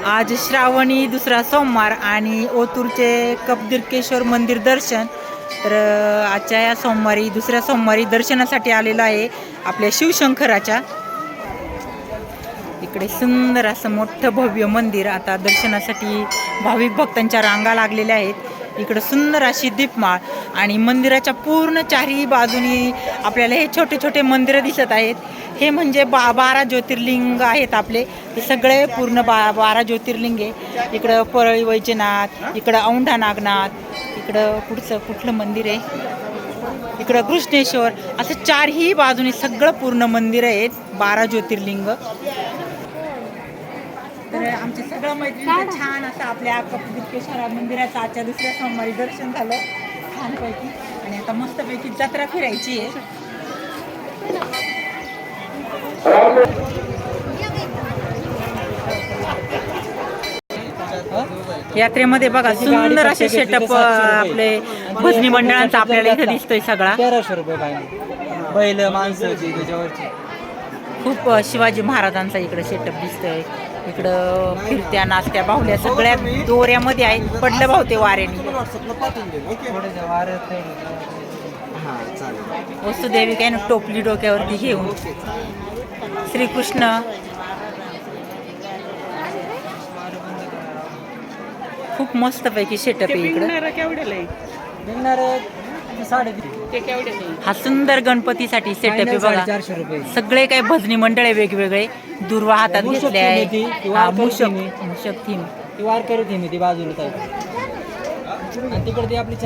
आज श्रावणी दुसरा सोमवार आणि ओतूरचे कबदिरकेश्वर मंदिर दर्शन. तर आजच्या या सोमवारी दुसऱ्या सोमवारी दर्शनासाठी आलेलो आहे आपल्या शिवशंकराच्या. इकडे सुंदर असं मोठं भव्य मंदिर. आता दर्शनासाठी भाविक भक्तांच्या रांगा लागलेल्या आहेत. इकडं सुंदर अशी दीपमाळ आणि मंदिराच्या पूर्ण चारही बाजूनी आपल्याला हे छोटे छोटे मंदिरं दिसत आहेत. हे म्हणजे 12 ज्योतिर्लिंग आहेत आपले. हे सगळे पूर्ण 12 ज्योतिर्लिंग आहे. इकडं परळी वैजनाथ, इकडं औंढा नागनाथ, इकडं पुढचं कुठलं मंदिर आहे, इकडं कृष्णेश्वर, असं चारही बाजूनी सगळं पूर्ण मंदिर आहेत 12 ज्योतिर्लिंग. तर आमच्या सगळं मैत्रिणीचं छान असं आपल्या कबदिरकेश्वर मंदिराचं आजच्या दुसऱ्या सोमवारी दर्शन झालं छानपैकी. आणि आता मस्तपैकी जत्रा फिरायची आहे. यात्रेमध्ये बघा सुंदर असे सेटअप आपले भजनी मंडळांचा आपल्याला इथे दिसतोय सगळा. 1300 रुपये बैल माणसाची त्याच्यावरची. खूप शिवाजी महाराजांचा इकडे सेटअप दिसतोय. इकडं फिरत्या नाचत्या बाहुल्या सगळ्या दोऱ्यामध्ये आहेत. पडलं भावते वाऱ्याने. वसुदेवी काय ना टोपली डोक्यावरती घेऊन श्रीकृष्ण. खूप मस्त पैकी सेटअप आहे इकडं. हा सुंदर गणपतीसाठी सेटअप आहे बघा. 400 रुपये. सगळे काही भजनी मंडळ आहे वेगवेगळे. दुर्वा हातात घेतले आहे. मूषक थीम ती वार करत ती बाजूला तिकडे ती आपली